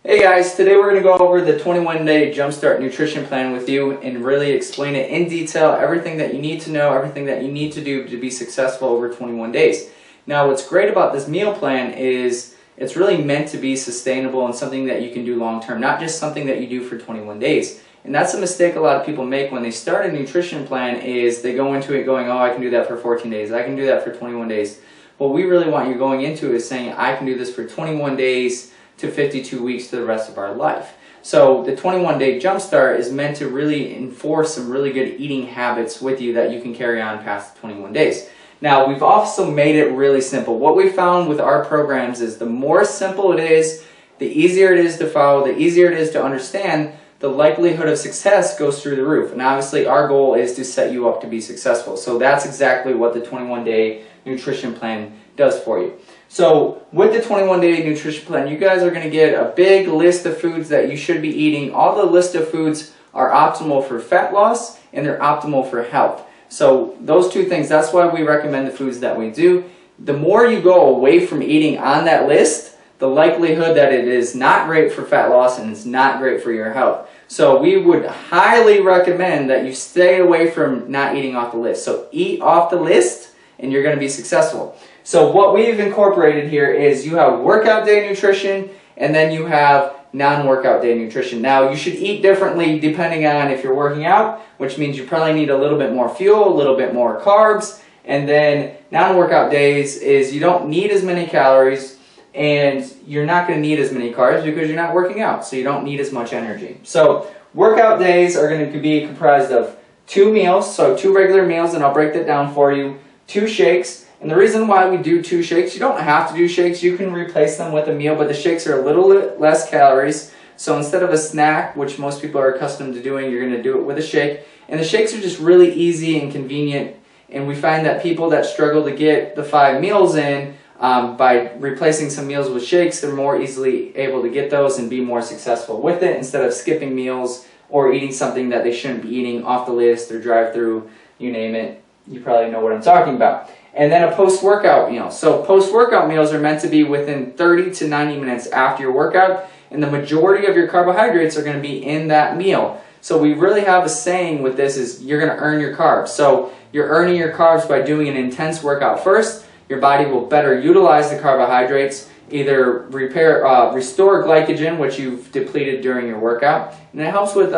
Hey guys, today we're going to go over the 21-day Jumpstart nutrition plan with you and really explain it in detail, everything that you need to know, everything that you need to do to be successful over 21 days. Now what's great about this meal plan is it's really meant to be sustainable and something that you can do long term, not just something that you do for 21 days. And that's a mistake a lot of people make when they start a nutrition plan is they go into it going, oh, I can do that for 14 days, I can do that for 21 days. What we really want you going into is saying, I can do this for 21 days to 52 weeks to the rest of our life. So the 21-day Jumpstart is meant to really enforce some really good eating habits with you that you can carry on past the 21 days. Now, we've also made it really simple. What we found with our programs is the more simple it is, the easier it is to follow, the easier it is to understand, the likelihood of success goes through the roof. And obviously our goal is to set you up to be successful. So that's exactly what the 21-day nutrition plan does for you. So with the 21-day nutrition plan, you guys are going to get a big list of foods that you should be eating. All the list of foods are optimal for fat loss and they're optimal for health. So those two things, that's why we recommend the foods that we do. The more you go away from eating on that list, the likelihood that it is not great for fat loss and it's not great for your health. So we would highly recommend that you stay away from not eating off the list. So eat off the list and you're going to be successful. So what we've incorporated here is you have workout day nutrition and then you have non-workout day nutrition. Now you should eat differently depending on if you're working out, which means you probably need a little bit more fuel, a little bit more carbs, and then non-workout days is you don't need as many calories and you're not going to need as many carbs because you're not working out, so you don't need as much energy. So workout days are going to be comprised of 2 meals, so 2 regular meals, and I'll break that down for you, 2 shakes. And the reason why we do 2 shakes, you don't have to do shakes, you can replace them with a meal, but the shakes are a little bit less calories. So instead of a snack, which most people are accustomed to doing, you're going to do it with a shake. And the shakes are just really easy and convenient. And we find that people that struggle to get the 5 meals in, by replacing some meals with shakes, they're more easily able to get those and be more successful with it instead of skipping meals or eating something that they shouldn't be eating off the list or drive-through, you name it. You probably know what I'm talking about. And then a post-workout meal. So post-workout meals are meant to be within 30 to 90 minutes after your workout, and the majority of your carbohydrates are going to be in that meal. So we really have a saying with this is you're going to earn your carbs. So you're earning your carbs by doing an intense workout first. Your body will better utilize the carbohydrates, either restore glycogen, which you've depleted during your workout, and it helps with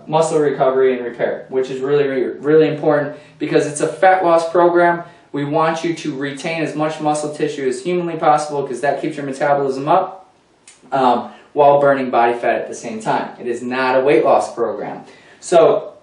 muscle recovery and repair, which is really important because it's a fat loss program. We want you to retain as much muscle tissue as humanly possible because that keeps your metabolism up while burning body fat at the same time. It is not a weight loss program. So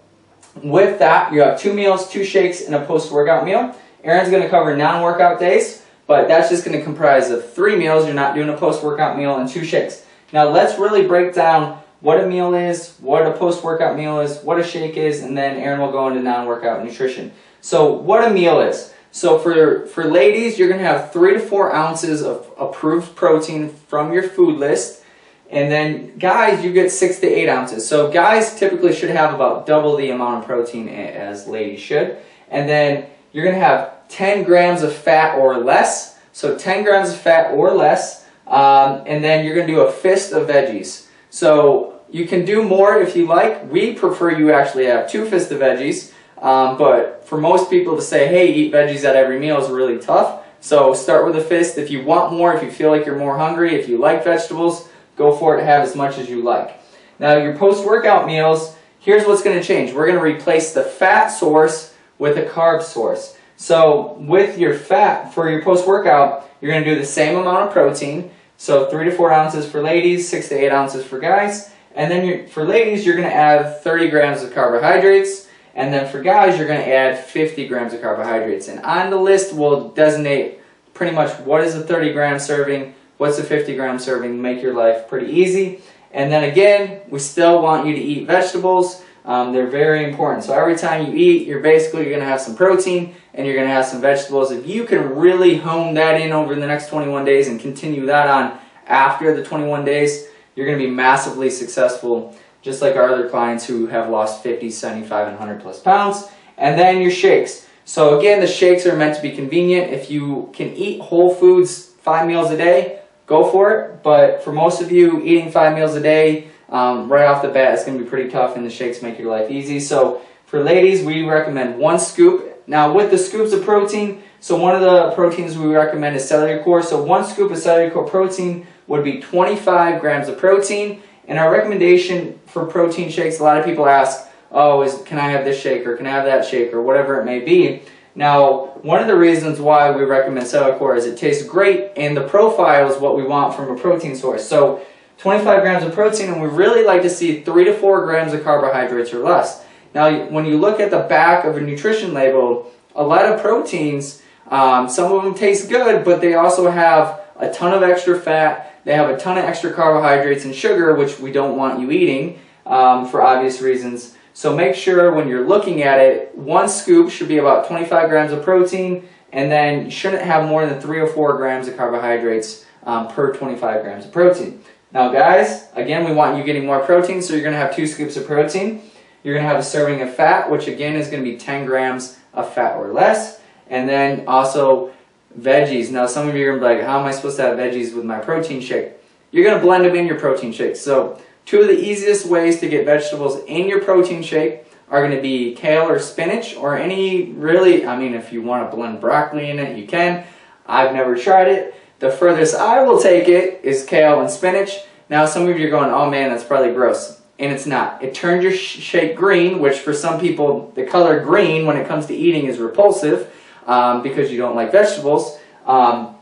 with that, you have 2 meals, 2 shakes, and a post-workout meal. Aaron's going to cover non-workout days, but that's just going to comprise of 3 meals. You're not doing a post-workout meal and 2 shakes. Now let's really break down what a meal is, what a post-workout meal is, what a shake is, and then Aaron will go into non-workout nutrition. So what a meal is. So for ladies, you're going to have 3 to 4 ounces of approved protein from your food list. And then guys, you get 6 to 8 ounces. So guys typically should have about double the amount of protein as ladies should. And then you're going to have 10 grams of fat or less. So 10 grams of fat or less. And then you're going to do a fist of veggies. So you can do more if you like. We prefer you actually have 2 fists of veggies. But for most people to say, hey, eat veggies at every meal is really tough. So start with a fist. If you want more, if you feel like you're more hungry, if you like vegetables, go for it, have as much as you like. Now your post-workout meals, here's what's going to change. We're going to replace the fat source with a carb source. So with your fat, for your post-workout, you're going to do the same amount of protein. So 3 to 4 ounces for ladies, 6 to 8 ounces for guys. And then for ladies, you're going to add 30 grams of carbohydrates. And then for guys, you're going to add 50 grams of carbohydrates. And on the list, we'll designate pretty much what is a 30-gram serving, what's a 50-gram serving, make your life pretty easy. And then again, we still want you to eat vegetables. They're very important. So every time you eat, you're going to have some protein and you're going to have some vegetables. If you can really hone that in over the next 21 days and continue that on after the 21 days, you're going to be massively successful, just like our other clients who have lost 50, 75, and 100 plus pounds. And then your shakes. So again, the shakes are meant to be convenient. If you can eat whole foods 5 meals a day, go for it. But for most of you, eating 5 meals a day, right off the bat, it's going to be pretty tough, and the shakes make your life easy. So for ladies, we recommend 1 scoop. Now with the scoops of protein, so one of the proteins we recommend is celery core. So 1 scoop of celery core protein would be 25 grams of protein. And our recommendation for protein shakes, a lot of people ask, oh, can I have this shake, or can I have that shake, or whatever it may be. Now, one of the reasons why we recommend celery core is it tastes great, and the profile is what we want from a protein source. So 25 grams of protein, and we really like to see 3 to 4 grams of carbohydrates or less. Now, when you look at the back of a nutrition label, a lot of proteins, some of them taste good, but they also have a ton of extra fat. They have a ton of extra carbohydrates and sugar, which we don't want you eating for obvious reasons. So make sure when you're looking at it, 1 scoop should be about 25 grams of protein, and then you shouldn't have more than 3 or 4 grams of carbohydrates per 25 grams of protein. Now guys, again, we want you getting more protein, so you're going to have 2 scoops of protein. You're going to have a serving of fat, which again is going to be 10 grams of fat or less. And then also veggies. Now some of you are going to be like, how am I supposed to have veggies with my protein shake? You're going to blend them in your protein shake. So 2 of the easiest ways to get vegetables in your protein shake are going to be kale or spinach, or any really, I mean, if you want to blend broccoli in it, you can. I've never tried it. The furthest I will take it is kale and spinach. Now some of you are going, oh man, that's probably gross. And it's not. It turns your shake green, which for some people, the color green when it comes to eating is repulsive because you don't like vegetables. But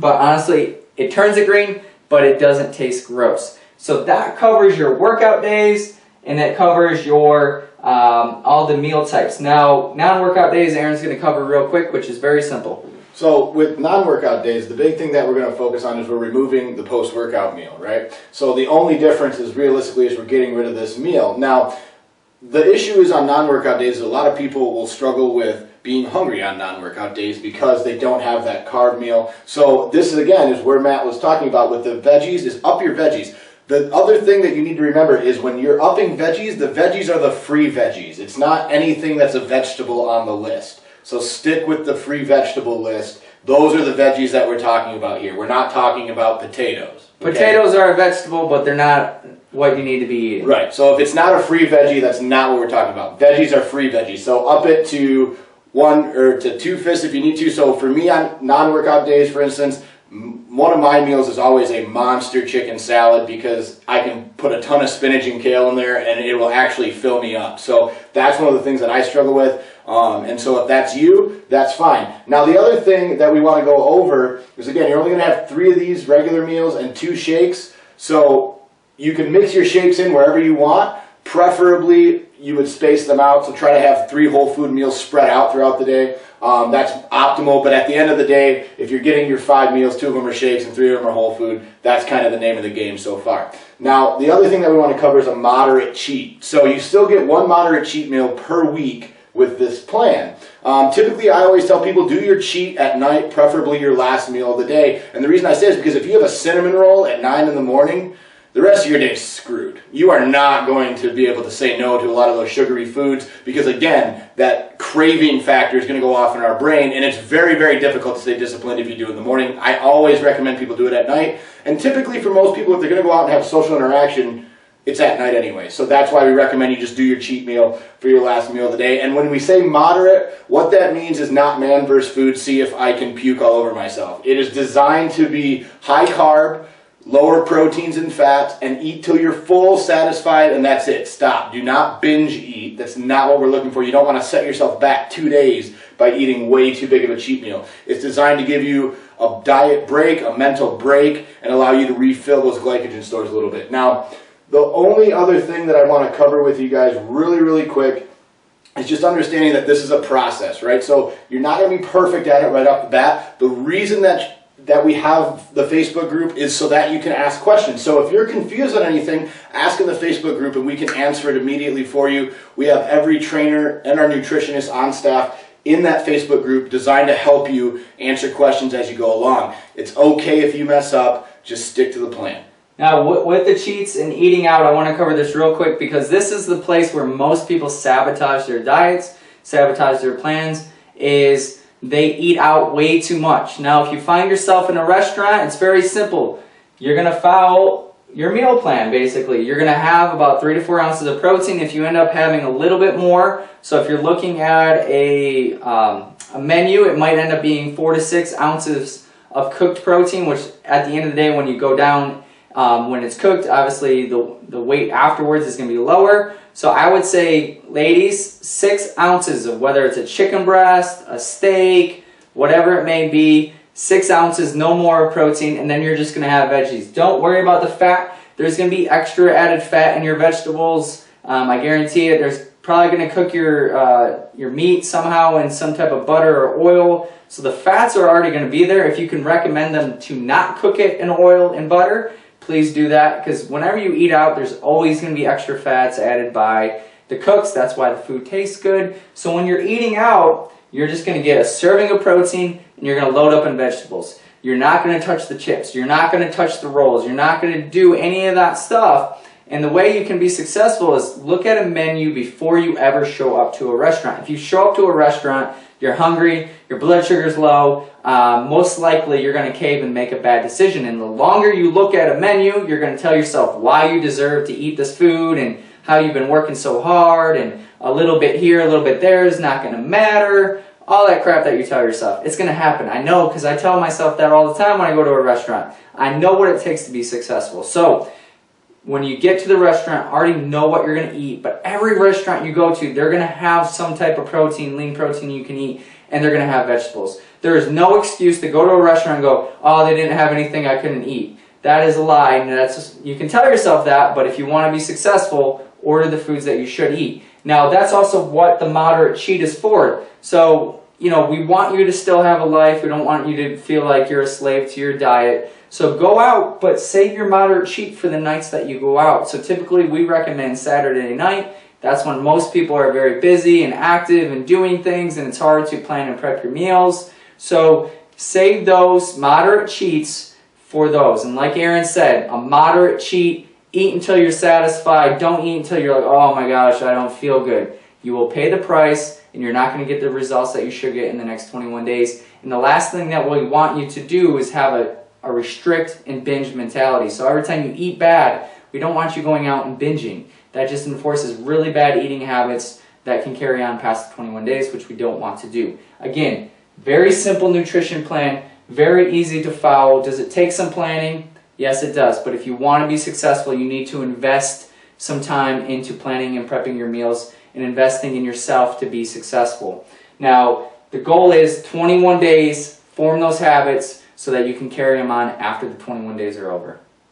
honestly, it turns it green, but it doesn't taste gross. So that covers your workout days, and that covers your all the meal types. Now, non-workout days, Aaron's going to cover real quick, which is very simple. So with non-workout days, the big thing that we're going to focus on is we're removing the post-workout meal, right? So the only difference is realistically is we're getting rid of this meal. Now, the issue is on non-workout days, a lot of people will struggle with being hungry on non-workout days because they don't have that carb meal. So this is, again, is where Matt was talking about with the veggies, is up your veggies. The other thing that you need to remember is when you're upping veggies, the veggies are the free veggies. It's not anything that's a vegetable on the list. So stick with the free vegetable list. Those are the veggies that we're talking about here. We're not talking about potatoes. Okay? Potatoes are a vegetable, but they're not what you need to be eating. Right. So if it's not a free veggie, that's not what we're talking about. Veggies are free veggies. So up it to 1 or to 2 fists if you need to. So for me on non-workout days, for instance, one of my meals is always a monster chicken salad because I can put a ton of spinach and kale in there and it will actually fill me up. So that's one of the things that I struggle with. And so if that's you, that's fine. Now the other thing that we want to go over is, again, you're only going to have 3 of these regular meals and 2 shakes. So you can mix your shakes in wherever you want. Preferably you would space them out, so try to have 3 whole food meals spread out throughout the day. That's optimal, but at the end of the day, if you're getting your 5 meals, 2 of them are shakes and 3 of them are whole food, that's kind of the name of the game so far. Now, the other thing that we want to cover is a moderate cheat. So you still get 1 moderate cheat meal per week with this plan. Typically, I always tell people, do your cheat at night, preferably your last meal of the day. And the reason I say is because if you have a cinnamon roll at 9 in the morning, the rest of your day is screwed. You are not going to be able to say no to a lot of those sugary foods because, again, that craving factor is going to go off in our brain, and it's very, very difficult to stay disciplined if you do it in the morning. I always recommend people do it at night, and typically for most people, if they're going to go out and have social interaction, it's at night anyway. So that's why we recommend you just do your cheat meal for your last meal of the day. And when we say moderate, what that means is not man versus food, see if I can puke all over myself. It is designed to be high carb, lower proteins and fats, and eat till you're full, satisfied, and that's it. Stop. Do not binge eat. That's not what we're looking for. You don't want to set yourself back 2 days by eating way too big of a cheat meal. It's designed to give you a diet break, a mental break, and allow you to refill those glycogen stores a little bit. Now, the only other thing that I want to cover with you guys really, really quick is just understanding that this is a process, right? So you're not going to be perfect at it right off the bat. The reason that we have the Facebook group is so that you can ask questions. So if you're confused on anything, ask in the Facebook group and we can answer it immediately for you. We have every trainer and our nutritionist on staff in that Facebook group designed to help you answer questions as you go along. It's okay if you mess up, just stick to the plan. Now, with the cheats and eating out, I want to cover this real quick because this is the place where most people sabotage their diets, sabotage their plans, is they eat out way too much. Now, if you find yourself in a restaurant, it's very simple. You're going to follow your meal plan, basically. You're going to have about 3 to 4 ounces of protein. If you end up having a little bit more, so if you're looking at a menu, it might end up being 4 to 6 ounces of cooked protein, which at the end of the day, when you go down, when it's cooked, obviously the weight afterwards is going to be lower. So I would say, ladies, 6 ounces of whether it's a chicken breast, a steak, whatever it may be, 6 ounces, no more protein, and then you're just going to have veggies. Don't worry about the fat. There's going to be extra added fat in your vegetables. I guarantee it. There's probably going to cook your meat somehow in some type of butter or oil. So the fats are already going to be there. If you can recommend them to not cook it in oil and butter, please do that, because whenever you eat out, there's always going to be extra fats added by the cooks. That's why the food tastes good. So when you're eating out, you're just going to get a serving of protein, and you're going to load up in vegetables. You're not going to touch the chips. You're not going to touch the rolls. You're not going to do any of that stuff. And the way you can be successful is look at a menu before you ever show up to a restaurant. If you show up to a restaurant, you're hungry, your blood sugar's low, most likely you're going to cave and make a bad decision. And the longer you look at a menu, you're going to tell yourself why you deserve to eat this food and how you've been working so hard, and a little bit here, a little bit there is not going to matter. All that crap that you tell yourself. It's going to happen. I know, because I tell myself that all the time when I go to a restaurant. I know what it takes to be successful. So when you get to the restaurant, already know what you're going to eat. But every restaurant you go to, they're going to have some type of protein, lean protein you can eat, and they're going to have vegetables. There is no excuse to go to a restaurant and go, oh, they didn't have anything I couldn't eat. That is a lie. And that's just, you can tell yourself that, but if you want to be successful, order the foods that you should eat. Now, that's also what the moderate cheat is for. So, you know, we want you to still have a life. We don't want you to feel like you're a slave to your diet. So go out, but save your moderate cheat for the nights that you go out. So typically we recommend Saturday night. That's when most people are very busy and active and doing things, and it's hard to plan and prep your meals. So save those moderate cheats for those. And like Aaron said, a moderate cheat, eat until you're satisfied. Don't eat until you're like, oh my gosh, I don't feel good. You will pay the price, and you're not going to get the results that you should get in the next 21 days. And the last thing that we want you to do is have a restrict and binge mentality. So every time you eat bad, we don't want you going out and binging. That just enforces really bad eating habits that can carry on past the 21 days, which we don't want to do. Again, very simple nutrition plan, very easy to follow. Does it take some planning? Yes, it does. But if you want to be successful, you need to invest some time into planning and prepping your meals and investing in yourself to be successful. Now, the goal is 21 days, form those habits so that you can carry them on after the 21 days are over.